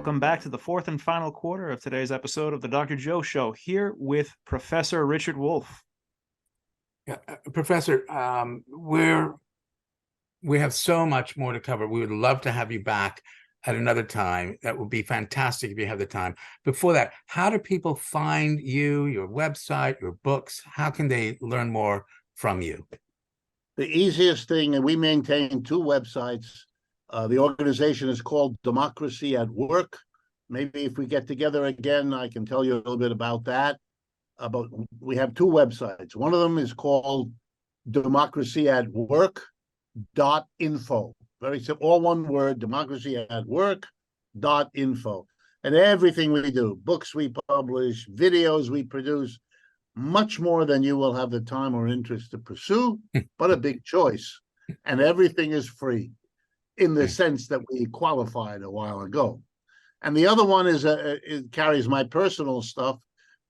Welcome back to the fourth and final quarter of today's episode of the Dr. Joe Show, here with Professor Richard Wolff. Yeah, Professor, we have so much more to cover. We would love to have you back at another time. That would be fantastic if you have the time. Before that, how do people find you, your website, your books? How can they learn more from you? The easiest thing, and we maintain two websites. The organization is called Democracy at Work. Maybe if we get together again, I can tell you a little bit about that. But we have two websites. One of them is called democracyatwork.info. Very simple, all one word, democracyatwork.info. And everything we do, books we publish, videos we produce, much more than you will have the time or interest to pursue, but a big choice. And everything is free in the sense that we qualified a while ago. And the other one is, it carries my personal stuff.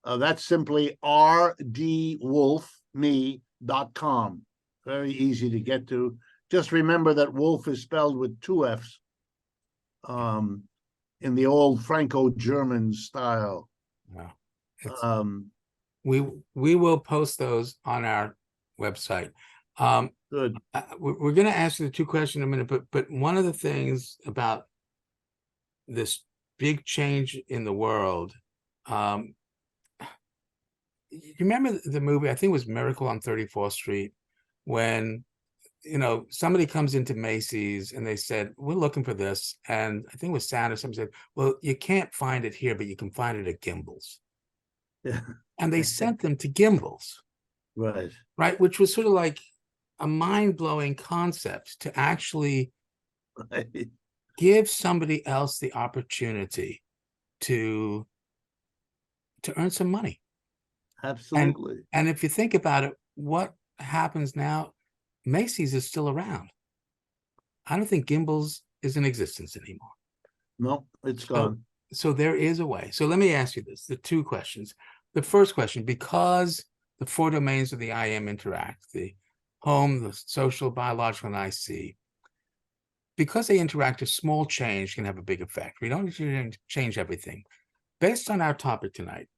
That's simply rdwolff.me.com. Very easy to get to. Just remember that Wolff is spelled with two F's in the old Franco-German style. Wow. We will post those on our website. Good. We're going to ask you the two questions in a minute, but one of the things about this big change in the world, you remember the movie, I think it was Miracle on 34th Street, when, somebody comes into Macy's and they said, we're looking for this. And I think it was Sanders, somebody said, well, you can't find it here, but you can find it at Gimbel's. Yeah. And they sent them to Gimbel's. Right. Which was sort of like a mind-blowing concept to actually give somebody else the opportunity to earn some money. Absolutely. And if you think about it, what happens now, Macy's is still around. I don't think Gimbel's is in existence anymore. No, it's gone. So there is a way. So let me ask you this, the two questions. The first question, because the four domains of the IM interact, the home, the social, biological, and IC, because they interact, a small change can have a big effect. We don't need to change everything. Based on our topic tonight,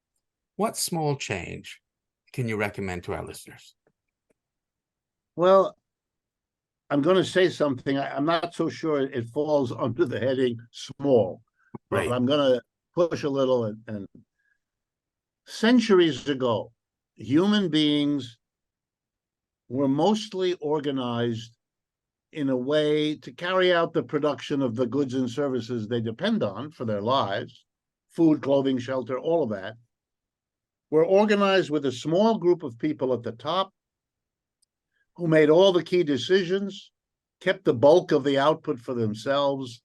what small change can you recommend to our listeners? Well, I'm going to say something. I'm not so sure it falls under the heading small, but I'm going to push a little. And centuries ago, human beings were mostly organized in a way to carry out the production of the goods and services they depend on for their lives, food, clothing, shelter, all of that. Were organized with a small group of people at the top who made all the key decisions, kept the bulk of the output for themselves,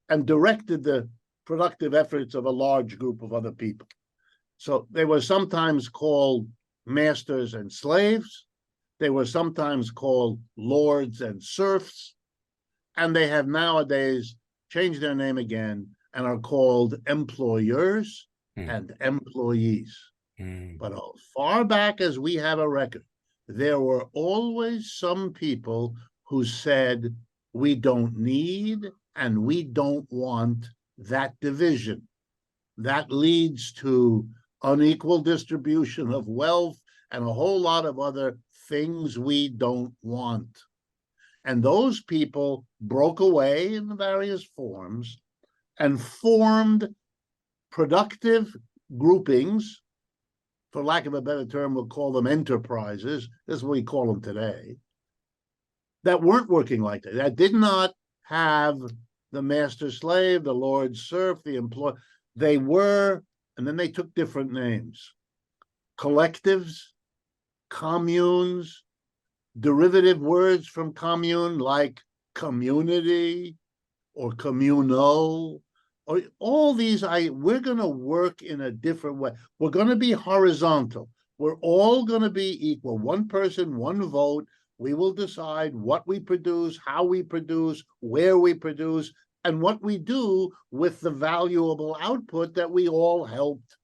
and directed the productive efforts of a large group of other people. So they were sometimes called masters and slaves. They were sometimes called lords and serfs. And they have nowadays changed their name again and are called employers and employees. But as far back as we have a record, there were always some people who said, we don't need and we don't want that division. That leads to unequal distribution of wealth and a whole lot of other things we don't want. And those people broke away in various forms and formed productive groupings. For lack of a better term, we'll call them enterprises. This is what we call them today. That weren't working like that. That did not have the master slave, the lord serf, the employee. They were, and then they took different names. Collectives, communes, derivative words from commune like community or communal. Or all these, we're going to work in a different way. We're going to be horizontal. We're all going to be equal. One person, one vote. We will decide what we produce, how we produce, where we produce, and what we do with the valuable output that we all helped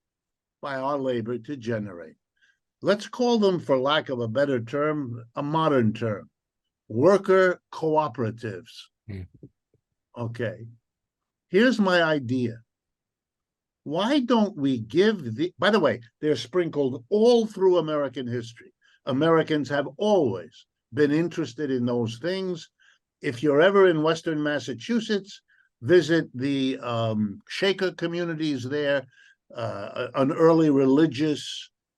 by our labor to generate. Let's call them, for lack of a better term, a modern term, worker cooperatives. Okay. Here's my idea. Why don't we give by the way, they're sprinkled all through American history. Americans have always been interested in those things. If you're ever in Western Massachusetts, visit the Shaker communities there, an early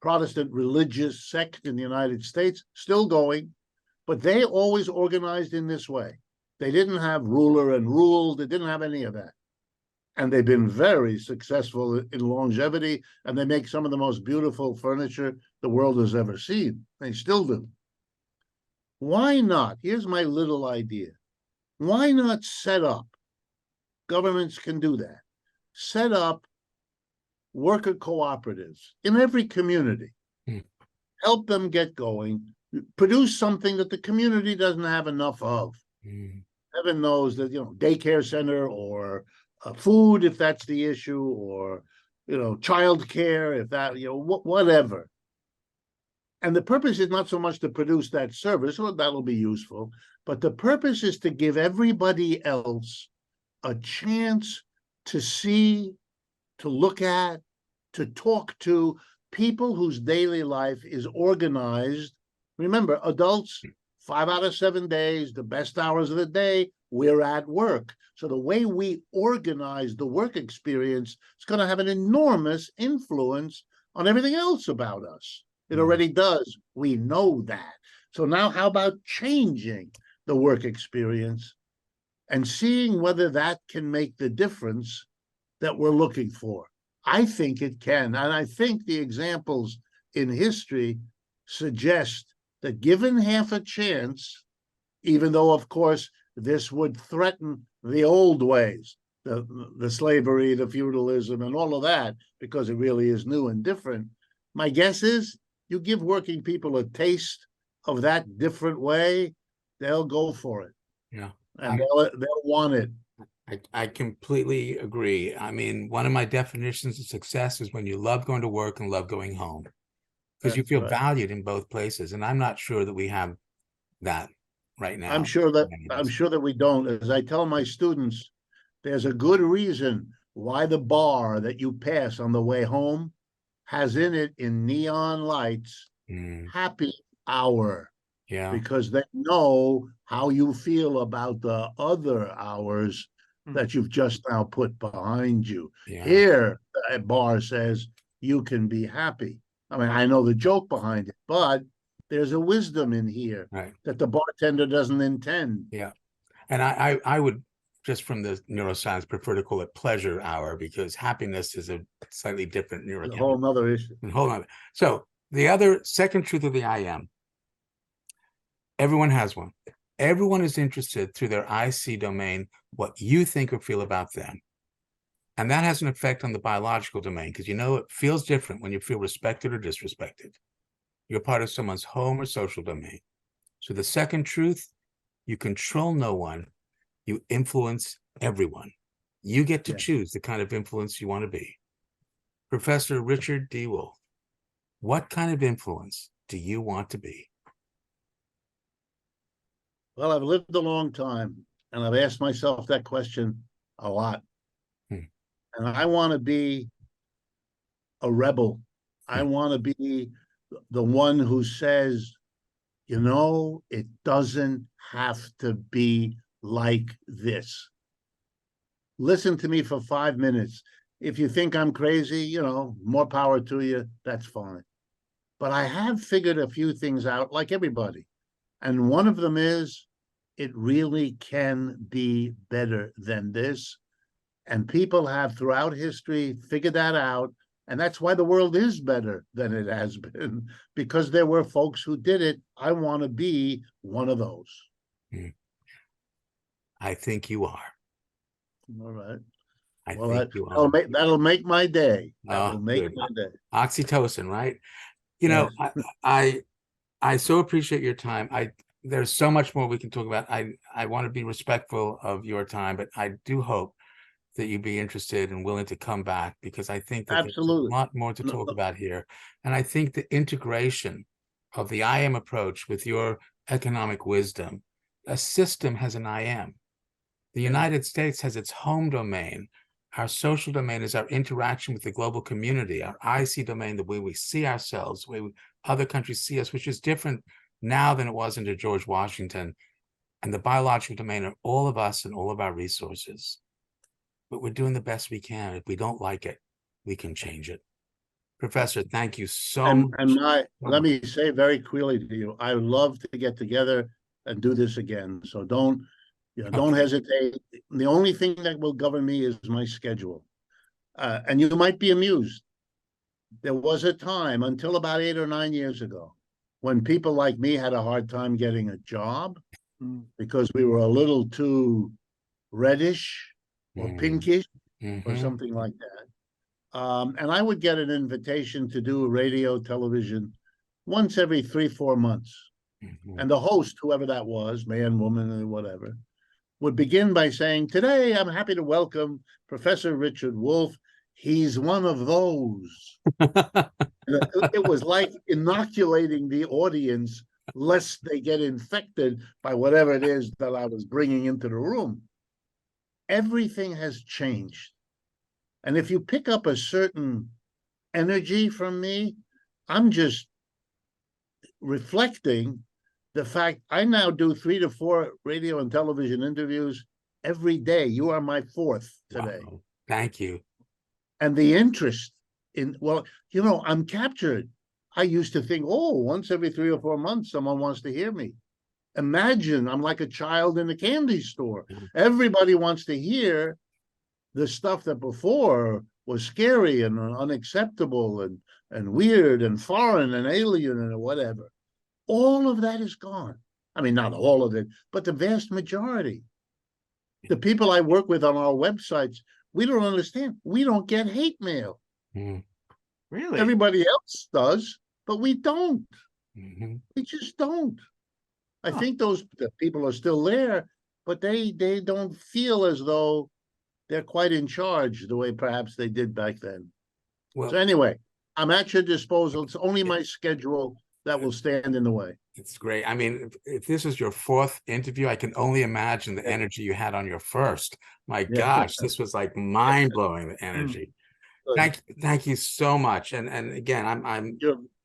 Protestant religious sect in the United States, still going, but they always organized in this way. They didn't have ruler and rule. They didn't have any of that. And they've been very successful in longevity, and they make some of the most beautiful furniture the world has ever seen. They still do. Why not? Here's my little idea. Why not set up, governments can do that, set up worker cooperatives in every community, help them get going, produce something that the community doesn't have enough of. Heaven knows that, daycare center or food, if that's the issue, or, child care, if that, whatever. And the purpose is not so much to produce that service, well, that'll be useful, but the purpose is to give everybody else a chance to see, to look at, to talk to people whose daily life is organized. Remember, adults, 5 out of 7 days, the best hours of the day, we're at work. So the way we organize the work experience is going to have an enormous influence on everything else about us. It already does. We know that. So now how about changing the work experience and seeing whether that can make the difference that we're looking for? I think it can. And I think the examples in history suggest that given half a chance, even though, of course, this would threaten the old ways, the slavery, the feudalism, and all of that, because it really is new and different, my guess is you give working people a taste of that different way, they'll go for it. Yeah. And they'll want it. I completely agree. I mean, one of my definitions of success is when you love going to work and love going home, because you feel valued in both places. And I'm not sure that we have that right now. I'm sure that we don't. As I tell my students, there's a good reason why the bar that you pass on the way home has in it, in neon lights, happy hour. Yeah. Because they know how you feel about the other hours that you've just now put behind you. Yeah. Here, a bar says you can be happy. I mean, I know the joke behind it, but there's a wisdom in here that the bartender doesn't intend. Yeah. And I would, just from the neuroscience, prefer to call it pleasure hour, because happiness is a slightly different neurochemical. A whole nother issue. So the other second truth of the IM, everyone has one. Everyone is interested through their IC domain, what you think or feel about them. And that has an effect on the biological domain, because it feels different when you feel respected or disrespected. You're part of someone's home or social domain. So the second truth, you control no one, you influence everyone. You get to choose the kind of influence you want to be. Professor Richard D. Wolff, what kind of influence do you want to be? Well, I've lived a long time, and I've asked myself that question a lot. And I want to be a rebel. I want to be the one who says, it doesn't have to be like this. Listen to me for 5 minutes. If you think I'm crazy, more power to you, that's fine. But I have figured a few things out, like everybody. And one of them is, it really can be better than this. And people have throughout history figured that out. And that's why the world is better than it has been, because there were folks who did it. I want to be one of those. I think you are. All right. I think you are. That'll make my day. That'll make my day. Oxytocin, right? I so appreciate your time. There's so much more we can talk about. I want to be respectful of your time, but I do hope that you'd be interested and willing to come back, because I think that there's a lot more to talk about here. And I think the integration of the IM approach with your economic wisdom, a system has an IM. The United States has its home domain, Our social domain is our interaction with the global community. Our IC domain, the way we see ourselves, the way other countries see us, which is different now than it was under George Washington. And the biological domain are all of us and all of our resources. But we're doing the best we can. If we don't like it, we can change it. Professor, thank you so much. And let me say very clearly to you, I would love to get together and do this again. So don't hesitate. The only thing that will govern me is my schedule. And you might be amused. There was a time until about 8 or 9 years ago when people like me had a hard time getting a job because we were a little too reddish or pinkish or something like that. And I would get an invitation to do radio, television once every 3-4 months. And the host, whoever that was, man, woman, or whatever, would begin by saying, "Today, I'm happy to welcome Professor Richard Wolff. He's one of those." It was like inoculating the audience lest they get infected by whatever it is that I was bringing into the room. Everything has changed. And if you pick up a certain energy from me, I'm just reflecting the fact I now do 3 to 4 radio and television interviews every day. You are my 4th today. Wow. Thank you. And the interest in, well, I'm captured. I used to think, once every 3 or 4 months, someone wants to hear me. Imagine I'm like a child in a candy store. Everybody wants to hear the stuff that before was scary and unacceptable and weird and foreign and alien and whatever. All of that is gone. I mean, not all of it, but the vast majority. The people I work with on our websites, we don't understand. We don't get hate mail. Really? Everybody else does, but we don't. We just don't. I think the people are still there, but they don't feel as though they're quite in charge the way perhaps they did back then. Well, so anyway, I'm at your disposal. It's only my schedule that will stand in the way. It's great. I mean, if this was your 4th interview, I can only imagine the energy you had on your first. My gosh, this was like mind-blowing, the energy. Thank you so much. And again, I'm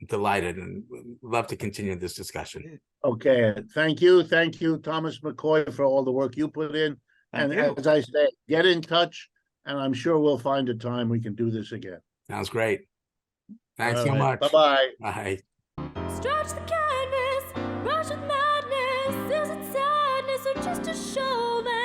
delighted and love to continue this discussion. Okay. Thank you. Thank you, Thomas McCoy, for all the work you put in. And as I say, get in touch, and I'm sure we'll find a time we can do this again. Sounds great. Thanks so much. Bye-bye. Bye. Stretch the canvas, rush with madness. Is it sadness or just a show that